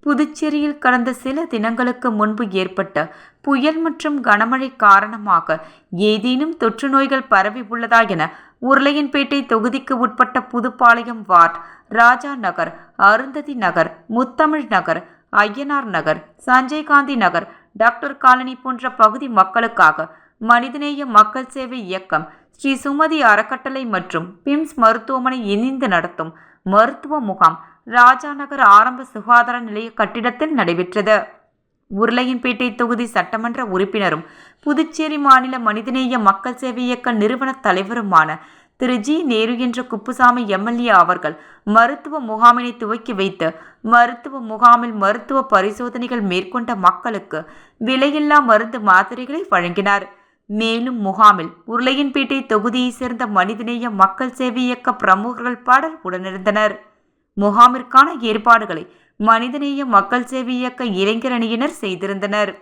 புதுச்சேரியில் கடந்த சில தினங்களுக்கு முன்பு ஏற்பட்ட புயல் மற்றும் கனமழை காரணமாக ஏதேனும் தொற்று நோய்கள் பரவி உள்ளதா என உருளையன்பேட்டை தொகுதிக்கு உட்பட்ட புதுப்பாளையம் வார்டு, ராஜா நகர், அருந்ததி நகர், முத்தமிழ் நகர், ஐயனார் நகர், சஞ்சய் காந்தி நகர், டாக்டர் காலனி போன்ற பகுதி மக்களுக்காக மனிதநேய மக்கள் சேவை இயக்கம், ஸ்ரீ சுமதி அறக்கட்டளை மற்றும் பிம்ஸ் மருத்துவமனை இணைந்து நடத்தும் மருத்துவ முகாம் ராஜா நகர் ஆரம்ப சுகாதார நிலைய கட்டிடத்தில் நடைபெற்றது. உருளையன்பேட்டை தொகுதி சட்டமன்ற உறுப்பினரும் புதுச்சேரி மாநில மனிதநேய மக்கள் சேவை இயக்க நிறுவன தலைவருமான திரு ஜி. நேரு என்ற குப்புசாமி எம்எல்ஏ அவர்கள் மருத்துவ முகாமினை துவக்கி வைத்து மருத்துவ முகாமில் மருத்துவ பரிசோதனைகள் மேற்கொண்ட மக்களுக்கு விலையில்லா மருந்து மாத்திரைகளை வழங்கினார். மேலும் முகாமில் உருளையன்பேட்டை தொகுதியை சேர்ந்த மனிதநேய மக்கள் சேவை இயக்க பிரமுகர்கள் பலர் உடனிருந்தனர். முகாமிற்கான ஏற்பாடுகளை மனிதநேய மக்கள் சேவை இயக்க இளைஞர் அணியினர் செய்திருந்தனர்.